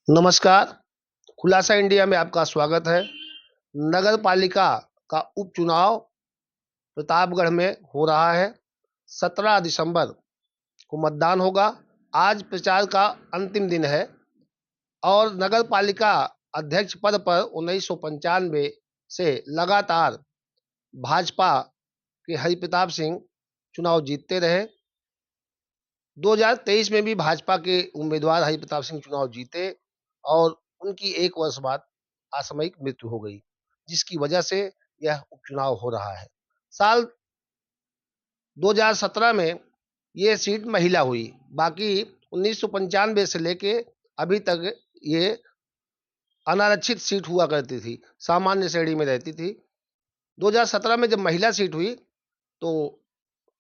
नमस्कार, खुलासा इंडिया में आपका स्वागत है। नगर पालिका का उपचुनाव प्रतापगढ़ में हो रहा है। 17 दिसंबर को मतदान होगा। आज प्रचार का अंतिम दिन है और नगर पालिका अध्यक्ष पद पर 1995 से लगातार भाजपा के हरिप्रताप सिंह चुनाव जीतते रहे। 2023 में भी भाजपा के उम्मीदवार हरिप्रताप सिंह चुनाव जीते और उनकी 1 वर्ष बाद असामयिक मृत्यु हो गई, जिसकी वजह से यह उपचुनाव हो रहा है। साल 2017 में ये सीट महिला हुई, बाकी 1995 से लेके अभी तक ये अनारक्षित सीट हुआ करती थी, सामान्य श्रेणी में रहती थी। 2017 में जब महिला सीट हुई तो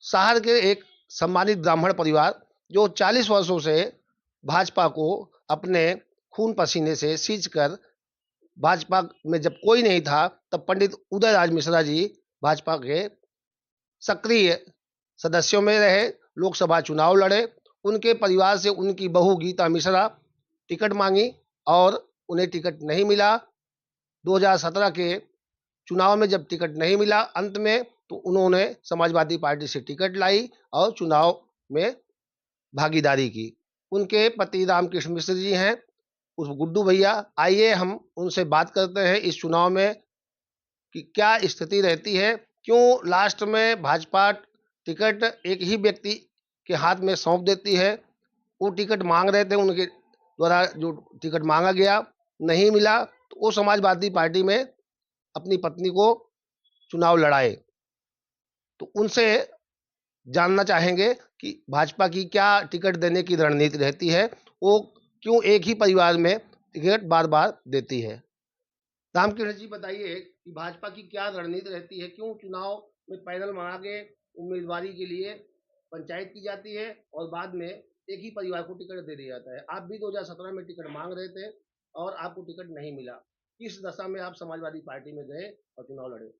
शहर के एक सम्मानित ब्राह्मण परिवार जो 40 वर्षों से भाजपा को अपने खून पसीने से सींच कर, भाजपा में जब कोई नहीं था तब पंडित उदयराज मिश्रा जी भाजपा के सक्रिय सदस्यों में रहे, लोकसभा चुनाव लड़े। उनके परिवार से उनकी बहू गीता मिश्रा टिकट मांगी और उन्हें टिकट नहीं मिला। 2017 के चुनाव में जब टिकट नहीं मिला अंत में, तो उन्होंने समाजवादी पार्टी से टिकट लाई और चुनाव में भागीदारी की। उनके पति रामकृष्ण मिश्र जी हैं, उस गुड्डू भैया। आइए हम उनसे बात करते हैं इस चुनाव में कि क्या स्थिति रहती है, क्यों लास्ट में भाजपा टिकट एक ही व्यक्ति के हाथ में सौंप देती है। वो टिकट मांग रहे थे, उनके द्वारा जो टिकट मांगा गया नहीं मिला, तो वो समाजवादी पार्टी में अपनी पत्नी को चुनाव लड़ाए। तो उनसे जानना चाहेंगे कि भाजपा की क्या टिकट देने की रणनीति रहती है, वो क्यों एक ही परिवार में टिकट बार-बार देती है। रामकृष्ण जी बताइए कि भाजपा की क्या रणनीति रहती है, क्यों चुनाव में पैनल बना के उम्मीदवारी के लिए पंचायत की जाती है और बाद में एक ही परिवार को टिकट दे दिया जाता है। आप भी 2017 में टिकट मांग रहे थे और आपको टिकट नहीं मिला। किस दशा में आप समाजवादी पार्टी में गए और चुनाव लड़े?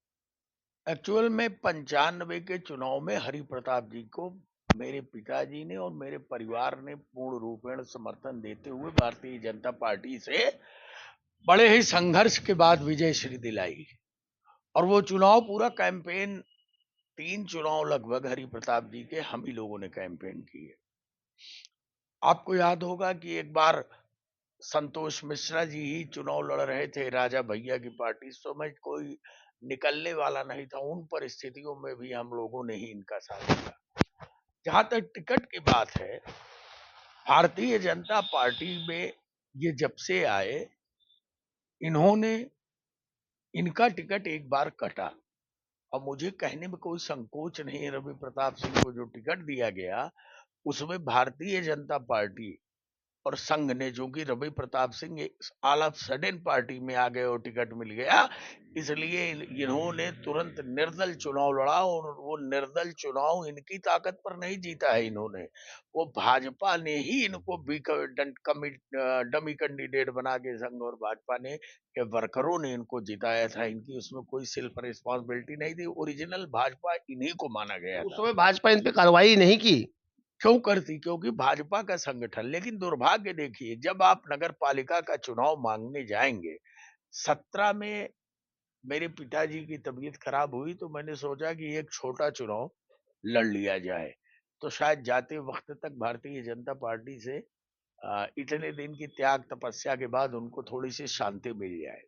एक्चुअल में 95 के चुनाव में हरि प्रताप जी को मेरे पिताजी ने और मेरे परिवार ने पूर्ण रूपेण समर्थन देते हुए भारतीय जनता पार्टी से बड़े ही संघर्ष के बाद विजय श्री दिलाई। और वो चुनाव पूरा कैंपेन 3 चुनाव लगभग हरि प्रताप जी के हम ही लोगों ने कैंपेन किए। आपको याद होगा कि एक बार संतोष मिश्रा जी ही चुनाव लड़ रहे थे राजा भैया की पार्टी। इस समय कोई निकलने वाला नहीं था, उन परिस्थितियों में भी हम लोगों ने ही इनका साथ दिया। जहां तक टिकट की बात है, भारतीय जनता पार्टी में ये जब से आए, इन्होंने इनका टिकट एक बार कटा। अब मुझे कहने में कोई संकोच नहीं है, रवि प्रताप सिंह को जो टिकट दिया गया उसमें भारतीय जनता पार्टी और संघ ने, जो कि Ravi Pratap Singh all of sudden party में आ गए और टिकट मिल गया, इसलिए इन्होंने तुरंत निर्दल चुनाव लड़ा। और वो निर्दल चुनाव इनकी ताकत पर नहीं जीता है इन्होंने, वो भाजपा ने ही इनको डमी कैंडिडेट बना के, संघ और भाजपा ने के वर्करों ने इनको जिताया था। इनकी उसमें कोई सेल्फ रिस्पॉन्सिबिलिटी नहीं थी, ओरिजिनल भाजपा इन्हीं को माना गया उस था। समय भाजपा इन पे कार्रवाई नहीं की। क्यों करती? क्योंकि भाजपा का संगठन। लेकिन दुर्भाग्य देखिए, जब आप नगर पालिका का चुनाव मांगने जाएंगे, 17 में मेरे पिताजी की तबीयत खराब हुई तो मैंने सोचा कि एक छोटा चुनाव लड़ लिया जाए, तो शायद जाते वक्त तक भारतीय जनता पार्टी से इतने दिन की त्याग तपस्या के बाद उनको थोड़ी सी शांति मिल जाए।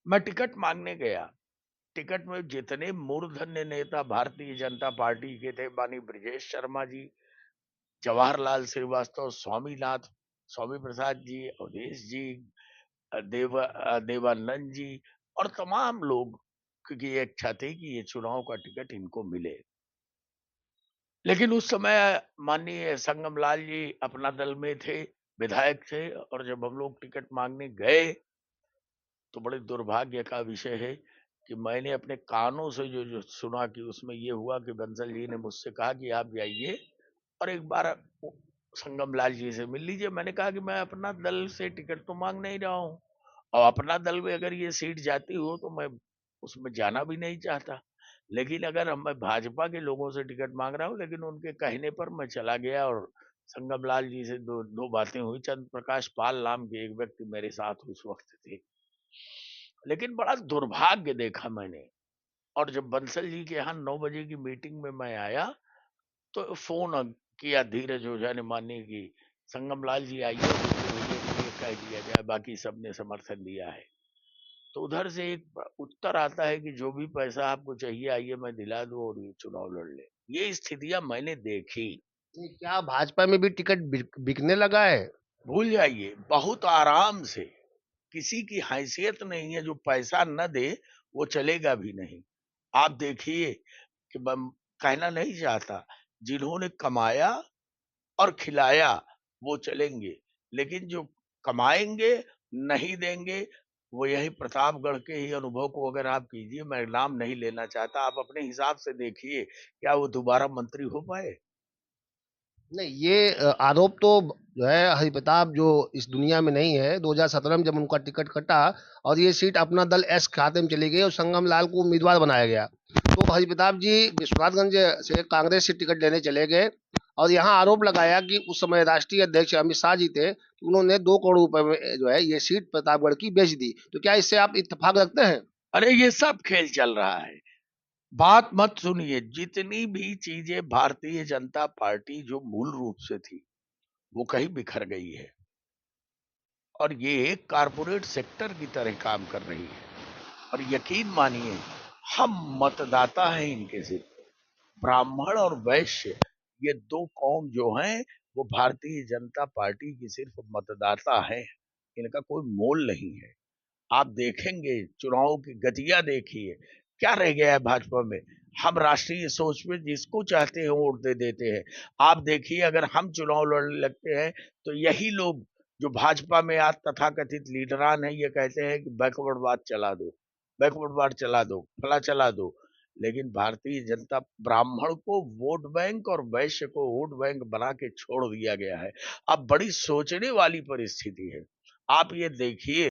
मैं टिकट मांगने गया। टिकट में जितने मूर्धन्य नेता भारतीय जनता पार्टी के थे, माननीय ब्रिजेश शर्मा जी, जवाहरलाल श्रीवास्तव, स्वामीनाथ, स्वामी प्रसाद जी, अवधेश जी, देवानंद जी और तमाम लोग की ये इच्छा थी कि ये चुनाव का टिकट इनको मिले। लेकिन उस समय माननीय संगम लाल जी अपना दल में थे, विधायक थे, और जब हम लोग टिकट मांगने गए तो बड़े दुर्भाग्य का विषय है कि मैंने अपने कानों से जो जो सुना कि उसमें ये हुआ कि बंसल जी ने मुझसे कहा कि आप जाइए और एक बार संगम लाल जी से मिल लीजिए। मैंने कहा कि मैं अपना दल से टिकट तो मांग नहीं रहा हूँ, और अपना दल में अगर ये सीट जाती हो तो मैं उसमें जाना भी नहीं चाहता। लेकिन अगर मैं भाजपा के लोगों से टिकट मांग रहा हूँ, लेकिन उनके कहने पर मैं चला गया और संगम लाल जी से दो बातें हुई। चंद्र प्रकाश पाल नाम के एक व्यक्ति मेरे साथ उस वक्त थे। लेकिन बड़ा दुर्भाग्य देखा मैंने, और जब बंसल जी के यहाँ 9 बजे की मीटिंग में मैं आया, तो फ़ोन किया धीरज ओझा ने माननीय की, संगम लाल जी आइए, तो ये कह दिया जाए, बाकी सबने समर्थन दिया है। तो उधर से एक उत्तर आता है कि जो भी पैसा आपको चाहिए आइए मैं दिला दूं और ये चुनाव लड़ ले। ये स्थितियां मैंने देखी। ये क्या भाजपा में भी टिकट बिकने लगा है? भूल जाइए, बहुत आराम से, किसी की हैसियत नहीं है, जो पैसा न दे वो चलेगा भी नहीं। आप देखिए कि मैं कहना नहीं चाहता, जिन्होंने कमाया और खिलाया वो चलेंगे, लेकिन जो कमाएंगे नहीं देंगे, वो यही प्रतापगढ़ के ही अनुभव को अगर आप कीजिए, मैं नाम नहीं लेना चाहता, आप अपने हिसाब से देखिए, क्या वो दोबारा मंत्री हो पाए? नहीं, ये आरोप तो जो है हरिप्रताप जो इस दुनिया में नहीं है। 2017 में जब उनका टिकट कटा और ये सीट अपना दल एस खाते में चली गई और संगम लाल को उम्मीदवार बनाया गया, तो हरिप्रताप जी विश्वनाथगंज से कांग्रेस से टिकट लेने चले गए और यहाँ आरोप लगाया कि उस समय राष्ट्रीय अध्यक्ष अमित शाह जी थे, तो उन्होंने 2 करोड़ रुपए में जो है ये सीट प्रतापगढ़ की बेच दी। तो क्या इससे आप इत्तेफाक रखते हैं? अरे ये सब खेल चल रहा है, बात मत सुनिए। जितनी भी चीजें भारतीय जनता पार्टी जो मूल रूप से थी, वो कहीं बिखर गई है, और ये एक कारपोरेट सेक्टर की तरह काम कर रही है। और यकीन मानिए, हम मतदाता हैं इनके सिर्फ, ब्राह्मण और वैश्य, ये दो कौम जो हैं, वो भारतीय जनता पार्टी की सिर्फ मतदाता हैं, इनका कोई मोल नहीं है। आप देखेंगे, चुनाव की गतियां देखिए, क्या रह गया है भाजपा में। हम राष्ट्रीय सोच में जिसको चाहते हैं वोट दे देते हैं। आप देखिए, अगर हम चुनाव लड़ने लगते हैं, तो यही लोग जो भाजपा में आज तथाकथित लीडरान हैं, ये कहते हैं कि बैकवर्डवाद चला दो, बैकवर्डवाद चला दो, फला चला दो। लेकिन भारतीय जनता, ब्राह्मण को वोट बैंक और वैश्य को वोट बैंक बना के छोड़ दिया गया है। अब बड़ी सोचने वाली परिस्थिति है। आप ये देखिए,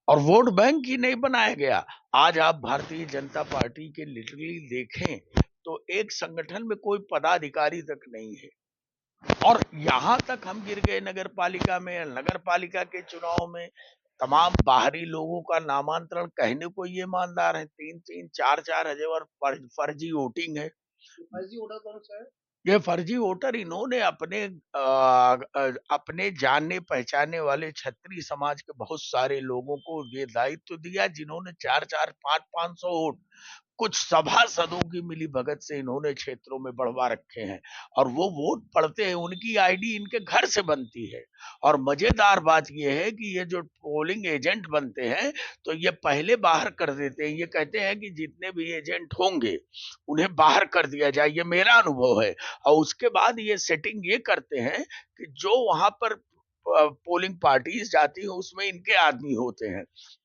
और वोट बैंक ही नहीं बनाया गया। आज आप भारतीय जनता पार्टी के लिटरली देखें, तो एक संगठन में कोई पदाधिकारी तक नहीं है। और यहाँ तक हम गिर गए नगर पालिका में, नगर पालिका के चुनाव में तमाम बाहरी लोगों का नामांतरण, कहने को ये ईमानदार है, 3-3, 4-4 हजार फर्जी वोटिंग है। फर्जी वोटर कौन सा है? ये फर्जी वोटर इन्होंने अपने जानने पहचाने वाले क्षत्रिय समाज के बहुत सारे लोगों को ये दायित्व दिया, जिन्होंने 4-4, 5-500 वोट कुछ सभासदों की मिली भगत से इन्होंने क्षेत्रों में बढ़वा रखे हैं। और वो वोट पड़ते हैं, उनकी आईडी इनके घर से बनती है। और मजेदार बात ये है कि ये जो पोलिंग एजेंट बनते हैं, तो ये पहले बाहर कर देते हैं। ये कहते हैं कि जितने भी एजेंट होंगे उन्हें बाहर कर दिया जाए, ये मेरा अनुभव है। और उसके बाद ये सेटिंग ये करते हैं कि जो वहां पर पोलिंग पार्टीज जाती है, उसमें इनके आदमी होते हैं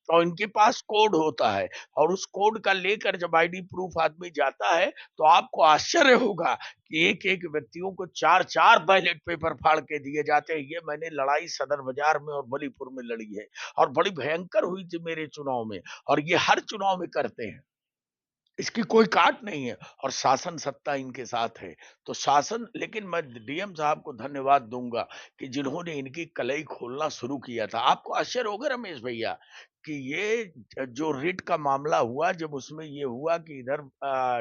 और इनके पास कोड होता है, और उस कोड का लेकर जब आईडी प्रूफ आदमी जाता है, तो आपको आश्चर्य होगा कि एक एक व्यक्तियों को 4-4 बैलेट पेपर फाड़ के दिए जाते हैं। ये मैंने लड़ाई सदर बाजार में और बलीपुर में लड़ी है, और बड़ी भयंकर हुई थी मेरे चुनाव में। और ये हर चुनाव में करते हैं, इसकी कोई काट नहीं है, और शासन सत्ता इनके साथ है। तो शासन, लेकिन मैं डीएम साहब को धन्यवाद दूंगा कि जिन्होंने इनकी कलई खोलना शुरू किया था। आपको आश्चर्य होगा रमेश भैया कि ये जो रिट का मामला हुआ, जब उसमें ये हुआ कि इधर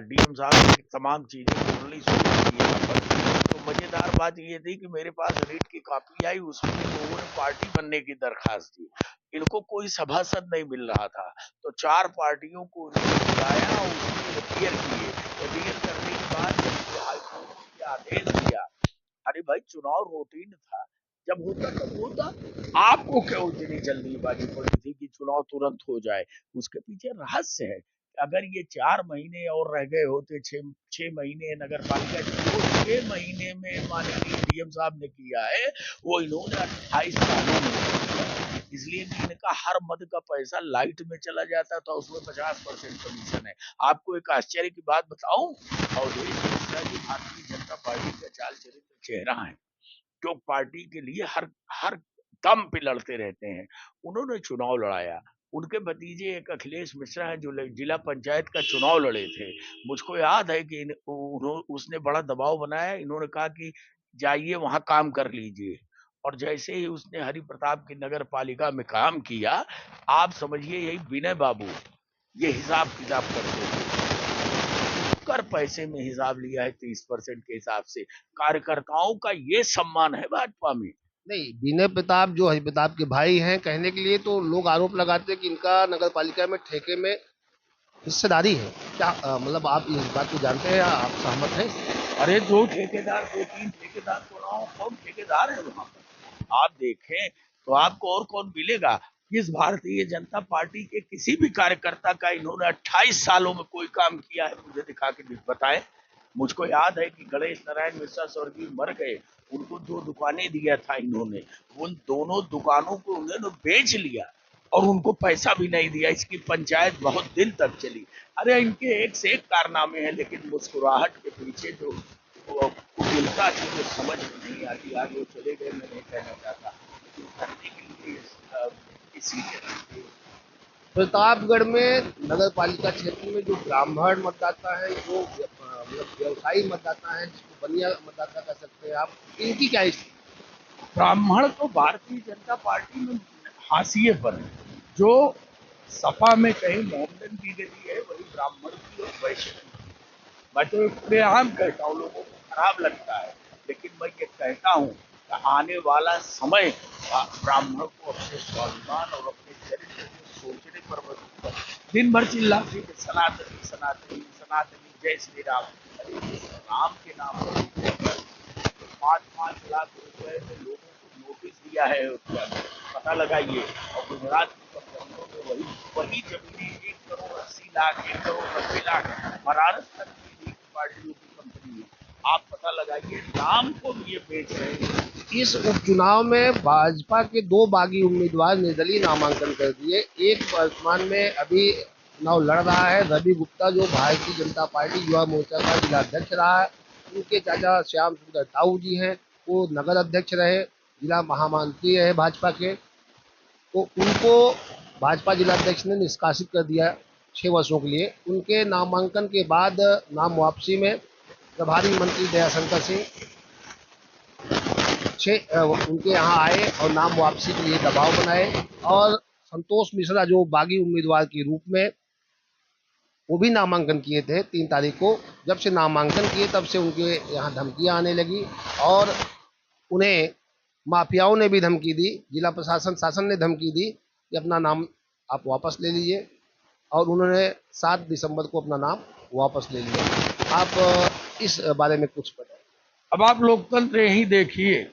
डीएम साहब ने तमाम चीजें खोलनी शुरू की यहाँ पर, तो मजेदार बात ये थी कि मेरे पास रिट की कॉपी आई, उसमें लोगों ने पार्टी बनने की दरखास्त दी। इनको कोई सभासद नहीं मिल रहा था, तो 4 पार्टियों को उन्होंने बुलाया और उसमें अपीयर किए। अपीयर करने के बाद जब हाईकोर्ट ने आदेश दिया, अरे भाई चुनाव रूटीन था, जब होता तब होता, आपको क्यों इतनी जल्दीबाजी पड़ी थी कि चुनाव तुरंत हो जाए? उसके पीछे रहस्य है। अगर ये 4 महीने और रह गए होते, 6 महीने नगर पालिका, जो 6 महीने में माननीय डीएम साहब ने किया है, वो इन्होंने 28 सालों में किया। इसलिए कि इनका हर मद का पैसा लाइट में चला जाता था, उसमें 50% कमीशन है। आपको एक आश्चर्य की बात बताऊं, अवधेश मिश्रा जी भारतीय जनता पार्टी का चाल चरित्र चेहरा है, जो पार्टी के लिए हर हर दम पे लड़ते रहते हैं। उन्होंने चुनाव लड़ाया, उनके भतीजे एक अखिलेश मिश्रा हैं, जो जिला पंचायत का चुनाव लड़े थे। मुझको याद है कि उसने बड़ा दबाव बनाया, इन्होंने कहा कि जाइए वहां काम कर लीजिए। और जैसे ही उसने हरि प्रताप की नगर पालिका में काम किया, आप समझिए यही विनय बाबू ये हिसाब किताब करते थे, कर पैसे में हिसाब लिया है 30% के हिसाब से। कार्यकर्ताओं का ये सम्मान है भाजपा में। नहीं, विनय प्रताप जो हरि प्रताप के भाई हैं, कहने के लिए तो लोग आरोप लगाते हैं कि इनका नगर पालिका में ठेके में हिस्सेदारी है। क्या मतलब आप इस बात को जानते हैं या आप सहमत हैं इससे? अरे दो ठेकेदार, दो तीन ठेकेदार तो ना हो, कौन ठेकेदार है वहां पर? आप देखें तो आपको और कौन मिलेगा? किस भारतीय जनता पार्टी के किसी भी कार्यकर्ता का इन्होंने 28 सालों में कोई काम किया है मुझे दिखा के बताएं। मुझको याद है कि गणेश नारायण मिश्रा स्वर्गीय मर गए, उनको 2 दुकानें दिया था इन्होंने, उन दोनों दुकानों को उन्होंने बेच लिया और उनको पैसा भी नहीं दिया। इसकी पंचायत बहुत दिन तक चली। अरे इनके एक से एक कारनामे हैं, लेकिन मुस्कुराहट के पीछे जो वो कुटिलता थी वो समझ में नहीं आती। आगे वो चले गए, मैं नहीं कहना चाहता, लेकिन करने के लिए इसीलिए प्रतापगढ़ में नगर पालिका क्षेत्र में जो ब्राह्मण मतदाता है, जो मतलब व्यवसायी मतदाता है, जिसको बनिया मतदाता कह सकते हैं आप, इनकी क्या स्थिति? ब्राह्मण तो भारतीय जनता पार्टी में हाशिए पर है। जो सपा में कहीं मोहम्मदन की गति है वही ब्राह्मण की और वैश्य की। मैं तो खुलेआम कहता हूँ, लोगों को खराब लगता है, लेकिन मैं ये कहता हूँ कि आने वाला समय ब्राह्मण को अपने स्वाभिमान और अपने चरित्र को सोचने पर मजबूर है। दिन भर चिल्लाते थे सनातनी सनातनी सनातनी, जय श्री राम। अरे इस राम के नाम पर 5-5 लाख रुपए में लोगों को नोटिस दिया है अयोध्या में, पता लगाइए। और गुजरात की कंपनियों में वही वही जमीनें 1 करोड़ 80 लाख, 1 करोड़ 90 लाख बनारस तक की पार्टियों की कंपनी है। आप पता लगाइए, नाम को भी ये बेच रहे हैं। इस उपचुनाव में भाजपा के दो बागी उम्मीदवार निर्दलीय नामांकन कर दिए। एक वर्तमान में अभी चुनाव लड़ रहा है, रवि गुप्ता, जो भारतीय जनता पार्टी युवा मोर्चा का जिला अध्यक्ष रहा है। उनके चाचा श्याम सुंदर ताऊ जी हैं, वो नगर अध्यक्ष रहे, जिला महामंत्री रहे भाजपा के। तो उनको भाजपा जिला अध्यक्ष ने निष्कासित कर दिया 6 वर्षों के लिए। उनके नामांकन के बाद नाम वापसी में प्रभारी मंत्री दयाशंकर सिंह उनके यहाँ आए और नाम वापसी के लिए दबाव बनाए। और संतोष मिश्रा जो बागी उम्मीदवार के रूप में वो भी नामांकन किए थे 3 तारीख को। जब से नामांकन किए तब से उनके यहाँ धमकियां आने लगी और उन्हें माफियाओं ने भी धमकी दी। जिला प्रशासन शासन ने धमकी दी कि अपना नाम आप वापस ले लीजिए, और उन्होंने 7 दिसंबर को अपना नाम वापस ले लिया। आप इस बारे में कुछ बताएं। अब आप लोकतंत्र यही देखिए।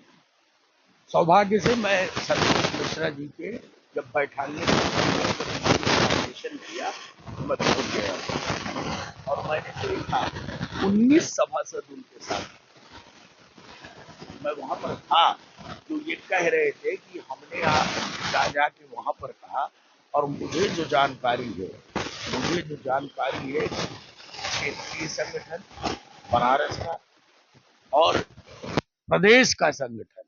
सौभाग्य से मैं संतोष मिश्रा जी के जब बैठाने नॉमिनेशन किया तो मैं पहुंच गया और मैंने देखा 19 सभासद उनके साथ। मैं वहां पर था, जो ये कह रहे थे कि हमने जाके वहां पर कहा। और मुझे जो जानकारी है क्षेत्रीय संगठन बनारस का और प्रदेश का संगठन,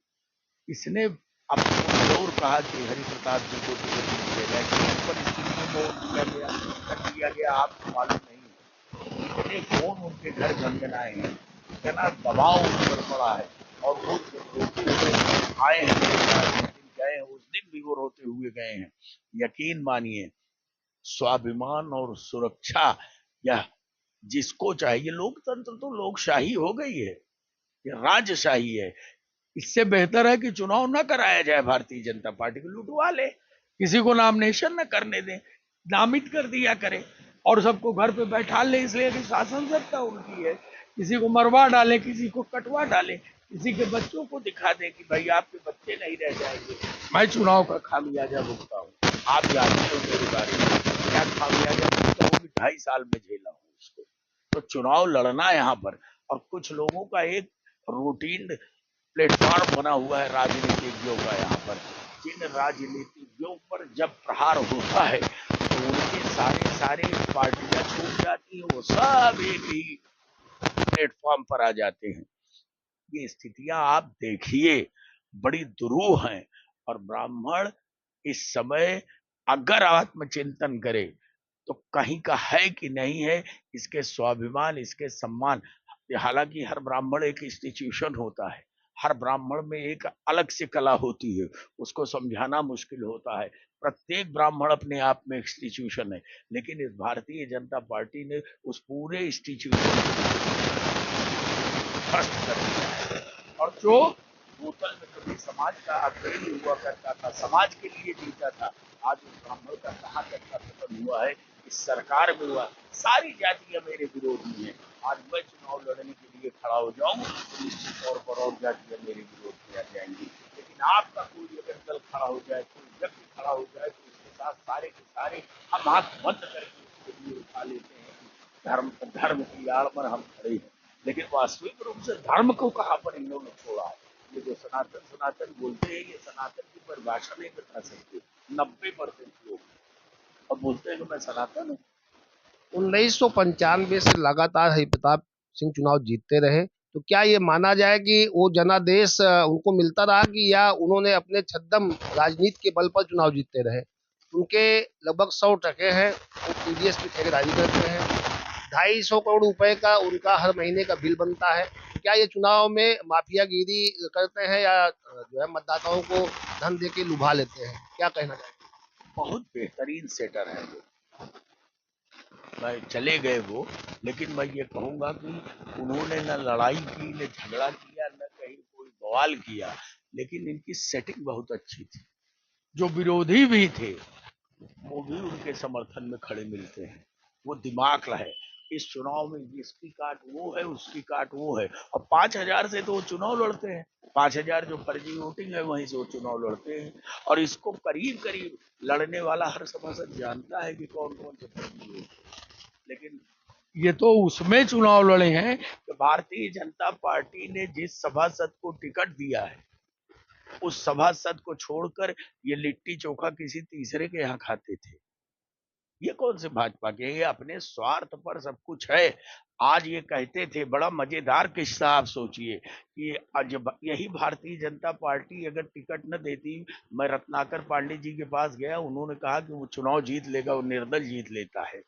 इसने आपको जरूर कहा कि हरि प्रताप जी को टिकट दिया जाए, किन परिस्थितियों में वोट दिया गया आपको मालूम नहीं है। इतने फोन उनके घर गंगनाए हैं, इतना दबाव उन पर पड़ा है। और वो रोते हुए आए हैं मेरे पास, जिस दिन गए हैं उस दिन भी वो रोते हुए गए हैं। यकीन मानिए, स्वाभिमान और सुरक्षा यह जिसको चाहिए। लोकतंत्र तो लोकशाही हो गई है, ये राजशाही है। इससे बेहतर है कि चुनाव न कराया जाए, भारतीय जनता पार्टी को लुटवा ले, किसी को नॉमिनेशन न करने दें, नामित कर दिया करे और सबको घर पे बैठा ले, इसलिए कि शासन सत्ता उनकी है। किसी को मरवा डाले, किसी को कटवा डाले, किसी के बच्चों को दिखा दे कि भाई आपके बच्चे नहीं रह जाएंगे। मैं चुनाव का खामियाजा भुगता हूँ, आप जानते हो मेरे बारे में क्या खामियाजा भुगता हूँ कि 2.5 साल में झेला हूँ उसको। तो चुनाव लड़ना यहाँ पर, और कुछ लोगों का एक रूटीन प्लेटफॉर्म बना हुआ है राजनीतिज्ञों का यहाँ पर। जिन राजनीतिज्ञों पर जब प्रहार होता है तो उनके सारे पार्टियां छूट जाती हैं, वो सब एक ही प्लेटफॉर्म पर आ जाते हैं। ये स्थितियां आप देखिए, बड़ी दुरूह हैं। और ब्राह्मण इस समय अगर आत्मचिंतन करे तो कहीं का है कि नहीं है, इसके स्वाभिमान, इसके सम्मान। हालांकि हर ब्राह्मण एक इंस्टीट्यूशन होता है, हर ब्राह्मण में एक अलग से कला होती है, उसको समझाना मुश्किल होता है। प्रत्येक ब्राह्मण अपने आप में इंस्टीट्यूशन है, लेकिन इस भारतीय जनता पार्टी ने उस पूरे इंस्टीट्यूशन को ध्वस्त कर दिया है। और जो भूतल में कभी समाज का अग्रणी हुआ करता था, समाज के लिए जीता था, आज उस ब्राह्मण का कहाँ तक का पतन हुआ है, इस सरकार में हुआ। सारी जातियां मेरे विरोध में है। आज मैं चुनाव लड़ने के लिए खड़ा हो जाऊं तो निश्चित तौर पर और जातियां मेरे विरोध में आ जाएंगी। लेकिन आपका कोई अगर दल खड़ा हो जाए, कोई व्यक्ति खड़ा हो जाए, तो उसके साथ सारे के सारे हम हाथ बंद करके उसके लिए उठा लेते हैं कि धर्म की आड़ पर हम खड़े हैं। लेकिन वास्तविक रूप से धर्म को कहाँ पर इन लोगों ने छोड़ा है? ये जो सनातन सनातन बोलते हैं, ये सनातन की परिभाषा नहीं बता सकते। 90% लोग अब बोलते हैं कि मैं सनातन हूँ। 1995 से लगातार हरिप्रताप सिंह चुनाव जीतते रहे, तो क्या ये माना जाए कि वो जनादेश उनको मिलता रहा, कि या उन्होंने अपने छद्म राजनीति के बल पर चुनाव जीतते रहे? उनके लगभग 100 टके हैं, वो टीडीएस की ठेकेदारी करते हैं, 250 करोड़ रुपए का उनका हर महीने का बिल बनता है। क्या ये चुनाव में माफियागिरी करते हैं, या जो है मतदाताओं को धन दे के लुभा लेते हैं? क्या कहना चाहिए? बहुत बेहतरीन सेटर है वो। मैं चले गए वो, लेकिन मैं ये कहूंगा कि उन्होंने न लड़ाई की, न झगड़ा किया, न कहीं कोई बवाल किया, लेकिन इनकी सेटिंग बहुत अच्छी थी। जो विरोधी भी थे वो भी उनके समर्थन में खड़े मिलते हैं। वो दिमाग है। इस चुनाव में जिसकी काट वो है, उसकी काट वो है। और 5,000 से तो वो चुनाव लड़ते हैं। 5,000 जो फर्जी वोटिंग है वहीं से वो चुनाव लड़ते हैं। और इसको करीब करीब लड़ने वाला हर सभासद जानता है कि कौन कौन से फर्जी वोट। लेकिन ये तो उसमें चुनाव लड़े हैं कि भारतीय जनता पार्टी ने जिस सभासद को टिकट दिया है, उस सभासद को छोड़कर ये लिट्टी चोखा किसी तीसरे के यहाँ खाते थे। ये कौन से भाजपा के? ये अपने स्वार्थ पर सब कुछ है। आज ये कहते थे, बड़ा मजेदार किस्सा आप सोचिए कि आज यही भारतीय जनता पार्टी अगर टिकट न देती, मैं रत्नाकर पांडे जी के पास गया, उन्होंने कहा कि वो चुनाव जीत लेगा, वो निर्दल जीत लेता है।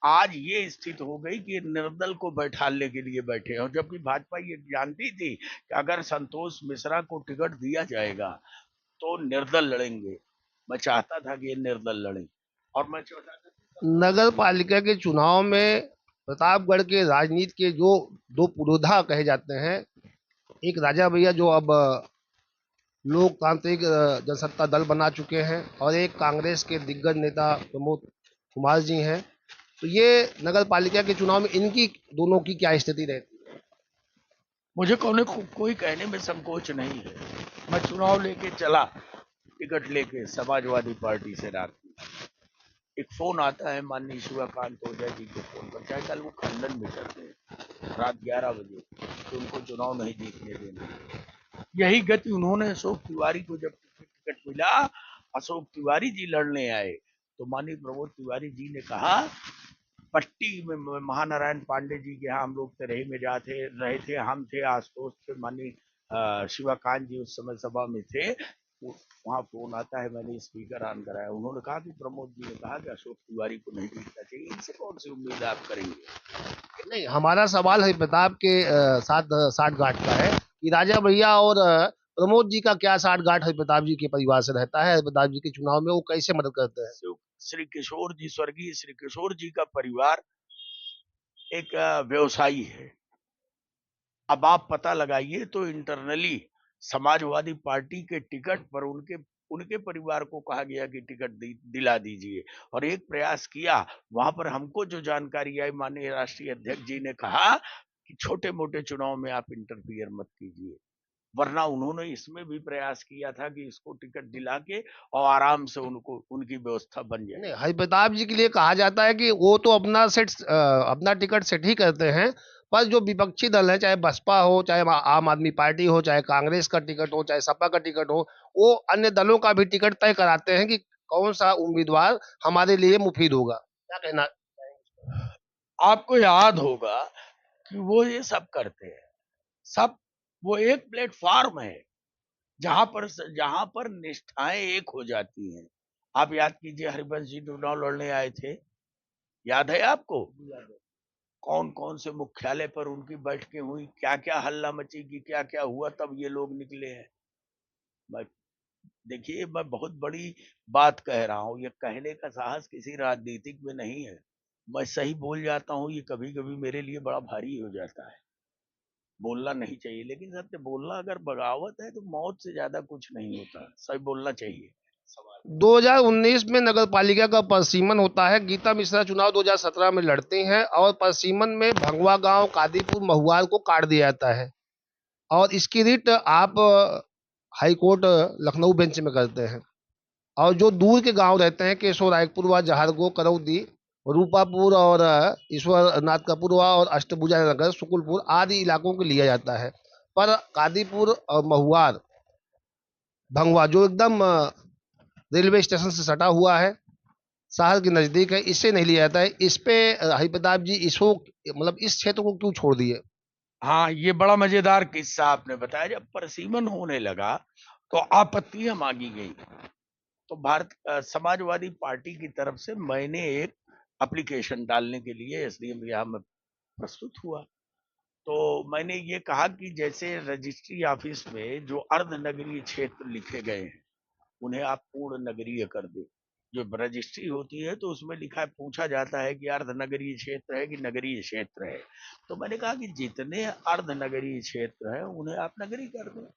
आज ये स्थिति हो गई कि निर्दल को बैठाने के लिए बैठे हैं, जबकि भाजपा ये जानती थी कि अगर संतोष मिश्रा को टिकट दिया जाएगा तो निर्दल लड़ेंगे। मैं चाहता था कि ये निर्दल लड़े, और मैं चाहता था नगर पालिका के चुनाव में प्रतापगढ़ के राजनीति के जो दो पुरोधा कहे जाते हैं, एक राजा भैया जो अब लोकतांत्रिक जनसत्ता दल बना चुके हैं, और एक कांग्रेस के दिग्गज नेता प्रमोद कुमार जी हैं, तो ये नगर पालिका के चुनाव में इनकी दोनों की क्या स्थिति रहती है? मुझे कोई कहने में संकोच नहीं है। मैं चुनाव लेके चला, टिकट लेके समाजवादी पार्टी से रात में एक फोन आता है माननीय शिवाकांत ओझा जी के फोन पर, चाहे कल वो खंडन भी करते हैं रात 11 बजे, तो उनको चुनाव नहीं जीतने देना। यही गति उन्होंने अशोक तिवारी को, जब टिकट मिला, अशोक तिवारी जी लड़ने आए, तो माननीय प्रमोद तिवारी जी ने कहा, पट्टी में महानारायण पांडे जी के यहाँ हम लोग रहे में जाते रहे थे, हम थे, आशुतोष थे, माननीय शिवाकांत जी उस समय सभा में थे। वहाँ फोन आता है, मैंने स्पीकर ऑन कराया, उन्होंने कहा कि प्रमोद जी ने कहा कि अशोक तिवारी को नहीं जीतना चाहिए। इनसे कौन सी उम्मीद आप करेंगे? नहीं, हमारा सवाल है प्रताप के साथ साठगांठ का है, कि राजा भैया और प्रमोद जी का क्या साठगांठ है प्रताप जी के परिवार से रहता है? प्रताप जी के चुनाव में वो कैसे मदद करते हैं? श्री किशोर जी, स्वर्गीय श्री किशोर जी का परिवार एक व्यवसायी है। अब आप पता लगाइए तो इंटरनली समाजवादी पार्टी के टिकट पर उनके उनके परिवार को कहा गया कि टिकट दिला दीजिए, और एक प्रयास किया। वहां पर हमको जो जानकारी आई, माननीय राष्ट्रीय अध्यक्ष जी ने कहा कि छोटे मोटे चुनाव में आप इंटरफियर मत कीजिए, वरना उन्होंने इसमें भी प्रयास किया था कि इसको टिकट दिला के और आराम से उनको उनकी व्यवस्था बन जाए। नहीं, हरि प्रताप जी के लिए कहा जाता है कि वो तो अपना टिकट सेट ही करते हैं, पर जो विपक्षी दल है, चाहे बसपा हो, चाहे आम आदमी पार्टी हो, चाहे कांग्रेस का टिकट हो, चाहे सपा का टिकट हो, वो अन्य दलों का भी टिकट तय कराते हैं कि कौन सा उम्मीदवार हमारे लिए मुफीद होगा। क्या कहना? आपको याद होगा कि वो ये सब करते हैं, सब वो एक प्लेटफॉर्म है जहां पर निष्ठाएं एक हो जाती हैं। आप याद कीजिए, हरिवंश जी चुनाव लड़ने आए थे, याद है आपको? कौन कौन से मुख्यालय पर उनकी बैठकें हुई, क्या क्या हल्ला मची कि क्या क्या हुआ, तब ये लोग निकले हैं। मैं देखिए, मैं बहुत बड़ी बात कह रहा हूँ, ये कहने का साहस किसी राजनीतिक में नहीं है। मैं सही बोल जाता हूँ, ये कभी कभी मेरे लिए बड़ा भारी हो जाता है। बोलना नहीं चाहिए, लेकिन सत्य बोलना अगर बगावत है तो मौत से ज्यादा कुछ नहीं होता, सही बोलना चाहिए। सवाल 2019 में नगर पालिका का परिसीमन होता है। गीता मिश्रा चुनाव 2017 में लड़ती हैं और परिसीमन में भंगवा गांव, कादीपुर, महुआर को काट दिया जाता है और इसकी रिट आप हाई कोर्ट लखनऊ बेंच में करते हैं। और जो दूर के गांव रहते हैं, केशव रायपुरवा, जहारगो, करौदी, रूपापुर और ईश्वर नाथकापुरवा और अष्टभुजा नगर, सुकुलपुर आदि इलाकों को लिया जाता है। पर कादीपुर और महुआर, भंगवा जो एकदम रेलवे स्टेशन से सटा हुआ है, शहर के नजदीक है, इससे नहीं लिया जाता है। इस पे हरि प्रताप जी इसको मतलब इस क्षेत्र को क्यों छोड़ दिए? हाँ, ये बड़ा मजेदार किस्सा आपने बताया। जब परिसीमन होने लगा तो आपत्तियां मांगी गई, तो समाजवादी पार्टी की तरफ से मैंने एक एप्लीकेशन डालने के लिए एसडीएम के यहाँ में प्रस्तुत हुआ। तो मैंने ये कहा कि जैसे रजिस्ट्री ऑफिस में जो अर्ध नगरीय क्षेत्र लिखे गए हैं, उन्हें आप पूर्ण नगरीय कर दे। जो रजिस्ट्री होती है तो उसमें लिखा है, पूछा जाता है कि अर्ध नगरीय क्षेत्र है कि नगरीय क्षेत्र है। तो मैंने कहा कि जितने अर्ध नगरीय क्षेत्र है उन्हें आप नगरीय कर दें।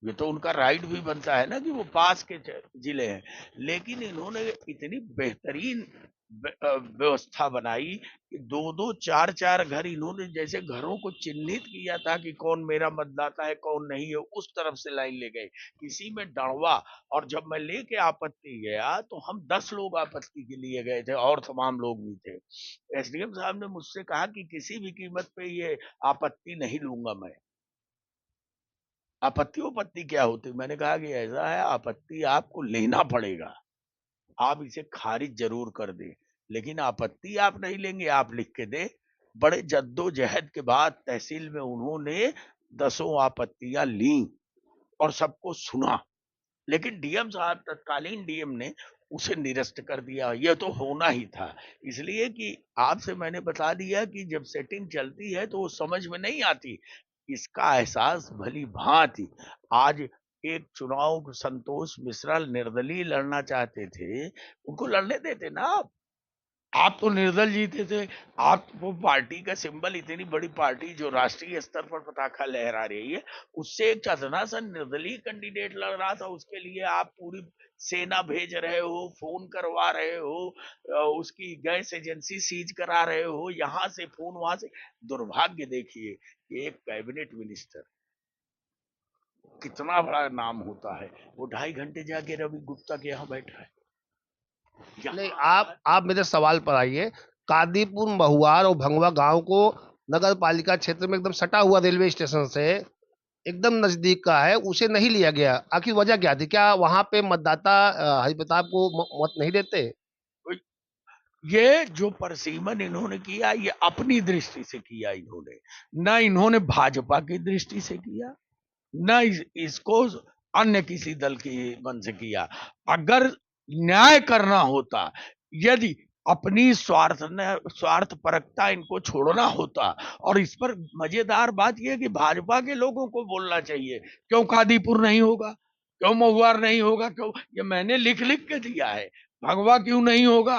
ये तो उनका राइट भी बनता है ना कि वो पास के जिले हैं। लेकिन इन्होंने इतनी बेहतरीन व्यवस्था बनाई कि दो दो चार चार घर इन्होंने जैसे घरों को चिन्हित किया था कि कौन मेरा मतदाता है कौन नहीं है, उस तरफ से लाइन ले गए। किसी में डरवा। और जब मैं लेके आपत्ति गया तो हम 10 लोग आपत्ति के लिए गए थे और तमाम लोग भी थे। एसडीएम साहब ने मुझसे कहा कि किसी भी कीमत पे ये आपत्ति नहीं लूंगा मैं। आपत्ति क्या होती? मैंने कहा कि ऐसा है, आपत्ति आपको लेना पड़ेगा, आप इसे खारिज जरूर कर दें, लेकिन आपत्ति आप नहीं लेंगे, आप लिख के दें। बड़े जद्दोजहद के बाद तहसील में उन्होंने 10 आपत्तियां ली और सबको सुना। लेकिन डीएम साहब, तत्कालीन डीएम ने उसे निरस्त कर दिया। यह तो होना ही था, इसलिए कि आपसे मैंने बता दिया कि जब सेटिंग चलती है तो वो समझ में नहीं आती। इसका एहसास भली भांति आज एक चुनाव संतोष मिश्रा निर्दलीय लड़ना चाहते थे, उनको लड़ने देते ना आप तो निर्दल जीते थे। आप वो पार्टी का सिंबल, इतनी बड़ी पार्टी जो राष्ट्रीय स्तर पर पताका लहरा रही है, उससे एक चतना सा निर्दलीय कैंडिडेट लड़ रहा था, उसके लिए आप पूरी सेना भेज रहे हो, फोन करवा रहे हो, उसकी गैस एजेंसी सीज करा रहे हो, यहाँ से फोन वहां से। दुर्भाग्य देखिए कि एक कैबिनेट मिनिस्टर, कितना बड़ा नाम होता है, वो 2.5 घंटे जाके रवि गुप्ता के यहाँ बैठा है। नहीं, आप मेरे सवाल पर आइए। कादीपुर, महुआर और भंगवा गांव को नगर पालिका क्षेत्र में एकदम सटा हुआ रेलवे स्टेशन से एकदम नजदीक का है, उसे नहीं लिया गया। आखिर वजह क्या थी? क्या वहां पे मतदाता हरि प्रताप को मत नहीं देते? ये जो परसीमन इन्होंने किया, ये अपनी दृष्टि से किया इन्होंने, ना इन्होंने भाजपा की दृष्टि से किया, ना इसको अन्य किसी दल की मन से किया। अगर न्याय करना होता, यदि अपनी स्वार्थ परकता इनको छोड़ना होता, और इस पर मजेदार बात यह है कि भाजपा के लोगों को बोलना चाहिए, क्यों कादीपुर नहीं होगा, क्यों महुआर नहीं होगा, क्यों, ये मैंने लिख लिख के दिया है। भगवा क्यों नहीं होगा?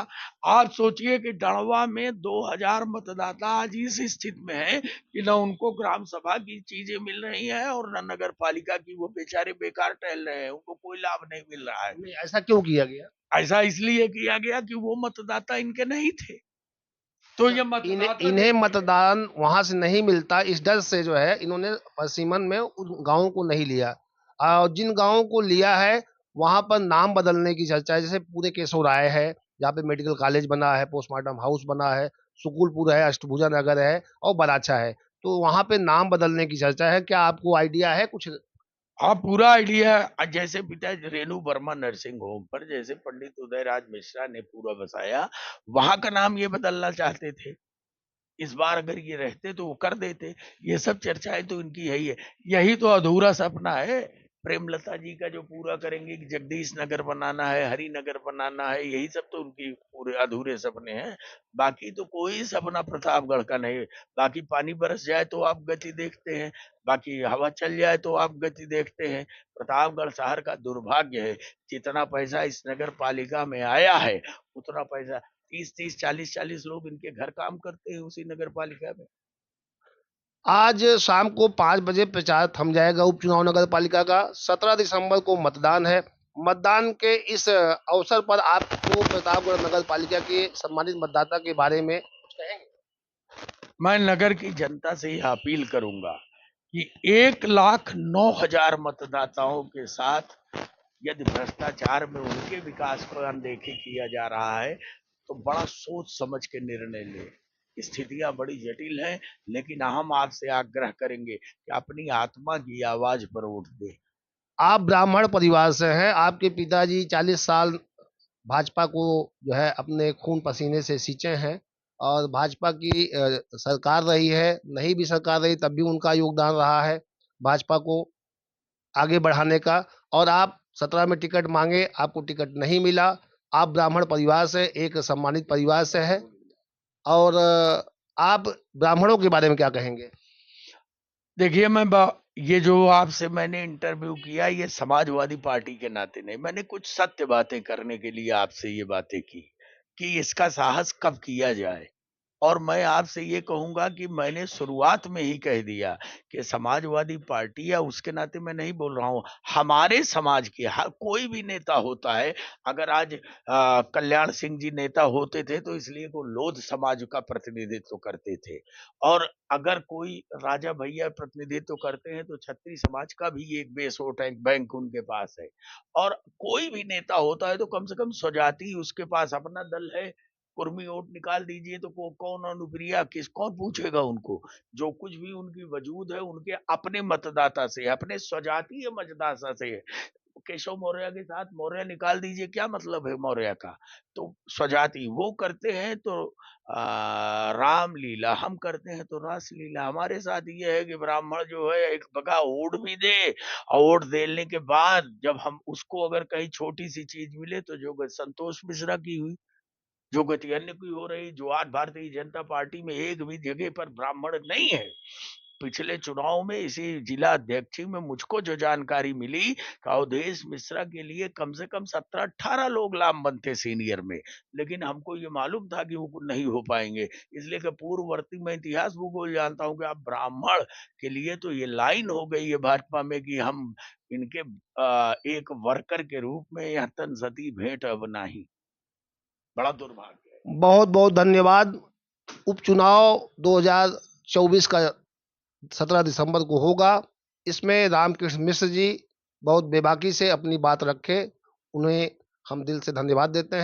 आप सोचिए कि डड़वा में 2000 मतदाता आज इस स्थिति में है कि न उनको ग्राम सभा की चीजें मिल रही हैं और न नगर पालिका की, वो बेचारे बेकार टहल रहे हैं, उनको कोई लाभ नहीं मिल रहा है। नहीं, ऐसा क्यों किया गया? ऐसा इसलिए किया गया कि वो मतदाता इनके नहीं थे, तो ये मतदाता इन्हें मतदान वहां से नहीं मिलता, इस डर से जो है इन्होंने पश्चिमन में उन गांवों को नहीं लिया। और जिन गांवों को लिया है वहां पर नाम बदलने की चर्चा है। जैसे पूरे केशव राय है, जहाँ पे मेडिकल कॉलेज बना है, पोस्टमार्टम हाउस बना है, सुकुलपुर है, अष्टभुजा नगर है और बराछा है। तो वहां पे नाम बदलने की चर्चा है। क्या आपको आइडिया है कुछ? हाँ, पूरा आइडिया है। जैसे पिता रेणु वर्मा नर्सिंग होम पर जैसे पंडित उदयराज मिश्रा ने पूरा बसाया, वहां का नाम ये बदलना चाहते थे। इस बार अगर ये रहते तो वो कर देते। ये सब चर्चाएं तो इनकी यही है। यही तो अधूरा सपना है प्रेमलता जी का जो पूरा करेंगे कि जगदीश नगर बनाना है, हरिनगर बनाना है, यही सब तो उनकी पूरे अधूरे सपने हैं। बाकी तो कोई सपना प्रतापगढ़ का नहीं। बाकी पानी बरस जाए तो आप गति देखते हैं, बाकी हवा चल जाए तो आप गति देखते हैं। प्रतापगढ़ शहर का दुर्भाग्य है, जितना पैसा इस नगर पालिका में आया है उतना पैसा 30-30, 40-40 लोग इनके घर काम करते हैं उसी नगर पालिका में। आज शाम को 5 बजे प्रचार थम जाएगा उपचुनाव नगर पालिका का। 17 दिसंबर को मतदान है। मतदान के इस अवसर पर आपको प्रतापगढ़ नगर पालिका के सम्मानित मतदाता के बारे में कुछ कहेंगे? मैं नगर की जनता से यह अपील करूंगा कि 1,09,000 मतदाताओं के साथ यदि भ्रष्टाचार में उनके विकास को अनदेखी किया जा रहा है तो बड़ा सोच समझ के निर्णय ले। स्थितियां बड़ी जटिल हैं, लेकिन हम आपसे आग्रह करेंगे कि अपनी आत्मा की आवाज पर वोट दें। आप ब्राह्मण परिवार से हैं। आपके पिताजी 40 साल भाजपा को जो है अपने खून पसीने से सींचे हैं और भाजपा की सरकार रही है, नहीं भी सरकार रही तब भी उनका योगदान रहा है भाजपा को आगे बढ़ाने का। और आप 17 में टिकट मांगे, आपको टिकट नहीं मिला। आप ब्राह्मण परिवार से, एक सम्मानित परिवार से है और आप ब्राह्मणों के बारे में क्या कहेंगे? देखिए, ये जो आपसे मैंने इंटरव्यू किया, ये समाजवादी पार्टी के नाते नहीं, मैंने कुछ सत्य बातें करने के लिए आपसे ये बातें की कि इसका साहस कब किया जाए। और मैं आपसे ये कहूंगा कि मैंने शुरुआत में ही कह दिया कि समाजवादी पार्टी या उसके नाते मैं नहीं बोल रहा हूँ, हमारे समाज के हर कोई भी नेता होता है। अगर आज कल्याण सिंह जी नेता होते थे तो इसलिए वो लोध समाज का प्रतिनिधित्व करते थे, और अगर कोई राजा भैया प्रतिनिधित्व करते हैं तो छत्री समाज का भी एक बेस वोट बैंक उनके पास है। और कोई भी नेता होता है तो कम से कम स्वजाति उसके पास अपना दल है। कुर्मी वोट निकाल दीजिए तो कौन अनुप्रिया कौन पूछेगा उनको। जो कुछ भी उनकी वजूद है उनके अपने मतदाता से, अपने स्वजातीय मतदाता से है। केशव मौर्य के साथ मौर्य निकाल दीजिए, क्या मतलब है मौर्य का। तो स्वजाति वो करते हैं तो रामलीला, हम करते हैं तो रास लीला। हमारे साथ ये है कि ब्राह्मण जो है एक बगा वोट भी दे, और वोट देने के बाद जब हम उसको अगर कहीं छोटी सी चीज मिले तो जो संतोष मिश्रा की हुई, जो गति अन्य की हो रही, जो आज भारतीय जनता पार्टी में एक भी जगह पर ब्राह्मण नहीं है। पिछले चुनाव में इसी जिला अध्यक्ष में मुझको जो जानकारी मिली कि अवधेश मिश्रा के लिए कम से कम 17-18 लोग लामबंद थे सीनियर में, लेकिन हमको ये मालूम था कि वो नहीं हो पाएंगे। इसलिए कि पूर्ववर्ती मैं इतिहास भूगोल जानता हूँ कि आप ब्राह्मण के लिए तो ये लाइन हो गई है भाजपा में कि हम इनके एक वर्कर के रूप में यह तन सती भेंट अब नहीं। बड़ा दुर्भाग्य है। बहुत-बहुत धन्यवाद। उपचुनाव 2024 का 17 दिसंबर को होगा। इसमें रामकृष्ण मिश्र जी बहुत बेबाकी से अपनी बात रखे। उन्हें हम दिल से धन्यवाद देते हैं।